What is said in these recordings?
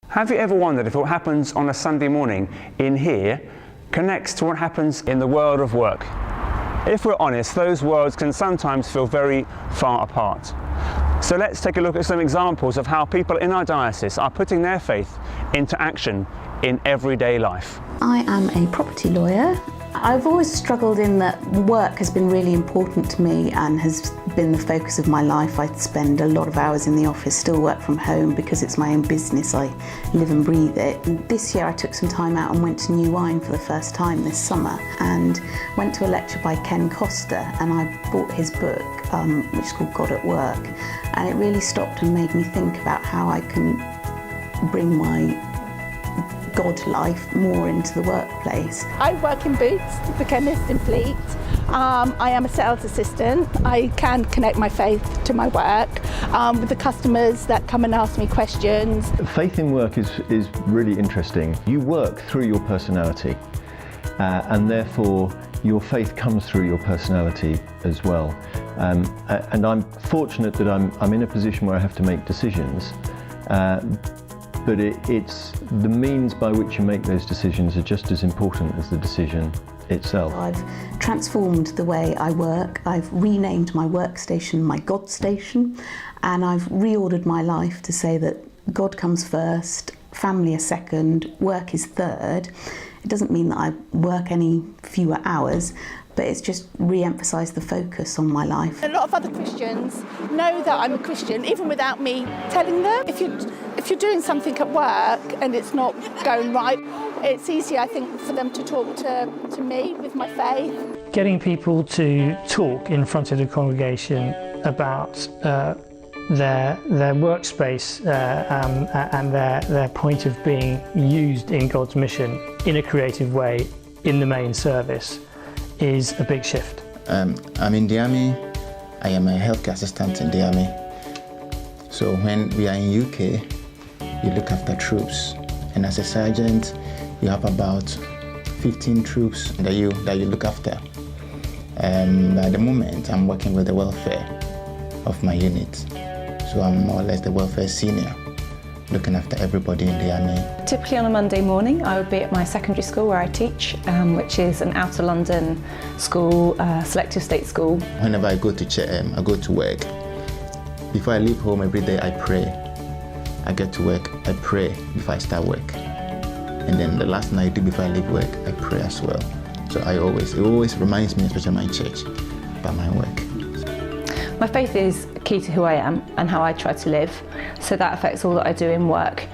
Have you ever wondered if what happens on a Sunday morning in here connects to what happens in the world of work? If we're honest, those worlds can sometimes feel very far apart. So let's take a look at some examples of how people in our diocese are putting their faith into action in everyday life. I am a property lawyer. I've always struggled in that work has been really important to me and has been the focus of my life. I spend a lot of hours in the office, still work from home because it's my own business. I live and breathe it. And this year I took some time out and went to New Wine for the first time this summer and went to a lecture by Ken Costa, and I bought his book, which is called God at Work. And it really stopped and made me think about how I can bring my God life more into the workplace. I work in Boots, the chemist in Fleet. I am a sales assistant. I can connect my faith to my work with the customers that come and ask me questions. Faith in work is really interesting. You work through your personality and therefore your faith comes through your personality as well. And I'm fortunate that I'm in a position where I have to make decisions. But it's the means by which you make those decisions are just as important as the decision itself. I've transformed the way I work. I've renamed my workstation my God station, and I've reordered my life to say that God comes first, family are second, work is third. It doesn't mean that I work any fewer hours, but it's just re-emphasised the focus on my life. A lot of other Christians know that I'm a Christian, even without me telling them. If you're doing something at work and it's not going right, it's easy, I think, for them to talk to me with my faith. Getting people to talk in front of the congregation about their workspace and their point of being used in God's mission in a creative way in the main service is a big shift. I'm in the army. I am a healthcare assistant in the army. So when we are in UK, you look after troops, and as a sergeant, you have about 15 troops that you look after. At the moment, I'm working with the welfare of my unit, so I'm more or less the welfare senior, looking after everybody in the army. Typically on a Monday morning I would be at my secondary school where I teach, which is an outer London school, selective state school. Whenever I go to I go to work. Before I leave home every day I pray. I get to work, I pray before I start work. And then the last night I do before I leave work, I pray as well. So it always reminds me, especially my church, about my work. My faith is key to who I am and how I try to live, so that affects all that I do in work.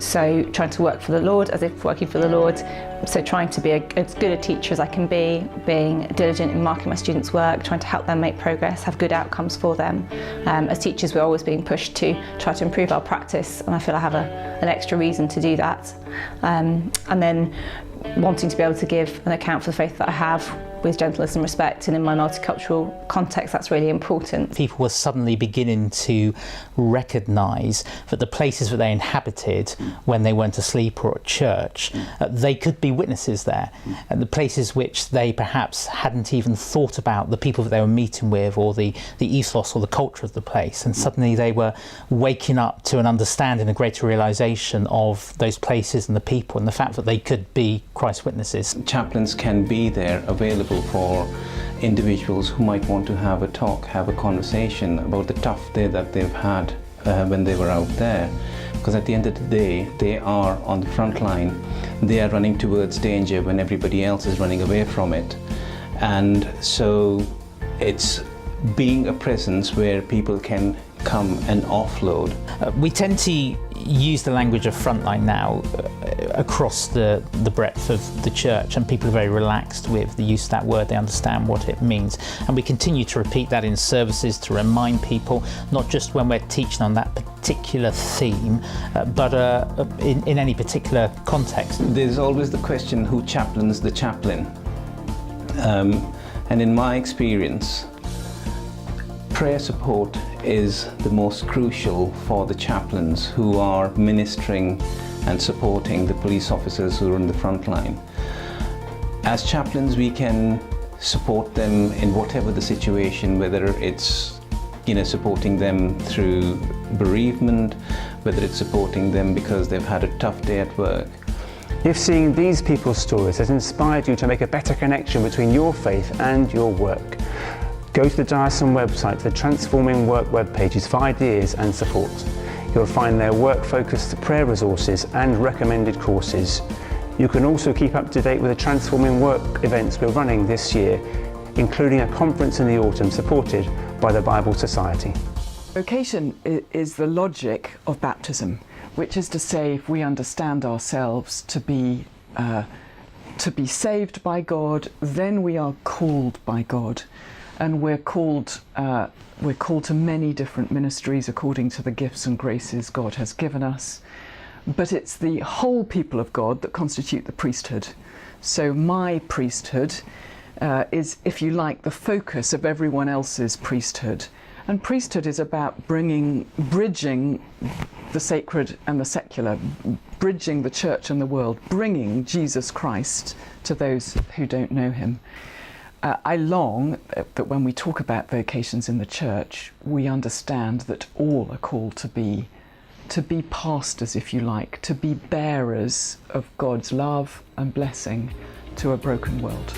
So trying to work for the Lord as if working for the Lord, so trying to be as good a teacher as I can be, being diligent in marking my students' work, trying to help them make progress, have good outcomes for them. As teachers we're always being pushed to try to improve our practice, and I feel I have an extra reason to do that. And then wanting to be able to give an account for the faith that I have with gentleness and respect, and in my multicultural context that's really important. People were suddenly beginning to recognise that the places that they inhabited when they went to sleep or at church, they could be witnesses there. And the places which they perhaps hadn't even thought about, the people that they were meeting with, or the ethos or the culture of the place, and suddenly they were waking up to an understanding, a greater realisation of those places and the people and the fact that they could be Christ's witnesses. Chaplains can be there available for individuals who might want to have a talk, have a conversation about the tough day that they've had when they were out there. Because at the end of the day, they are on the front line. They are running towards danger when everybody else is running away from it. And so it's being a presence where people can come and offload. We tend to use the language of frontline now across the breadth of the church, and people are very relaxed with the use of that word. They understand what it means, and we continue to repeat that in services to remind people, not just when we're teaching on that particular theme, but in any particular context. There's always the question, who chaplains the chaplain? And in my experience, prayer support is the most crucial for the chaplains who are ministering and supporting the police officers who are on the front line. As chaplains, we can support them in whatever the situation, whether it's supporting them through bereavement, whether it's supporting them because they've had a tough day at work. If seeing these people's stories has inspired you to make a better connection between your faith and your work, go to the diocesan website, the Transforming Work webpages for ideas and support. You'll find their work-focused prayer resources and recommended courses. You can also keep up to date with the Transforming Work events we're running this year, including a conference in the autumn supported by the Bible Society. Vocation is the logic of baptism, which is to say, if we understand ourselves to be saved by God, then we are called by God, and we're called to many different ministries according to the gifts and graces God has given us. But it's the whole people of God that constitute the priesthood. So my priesthood is, if you like, the focus of everyone else's priesthood. And priesthood is about bridging the sacred and the secular, bridging the church and the world, bringing Jesus Christ to those who don't know him. I long that when we talk about vocations in the church, we understand that all are called to be pastors, if you like, to be bearers of God's love and blessing to a broken world.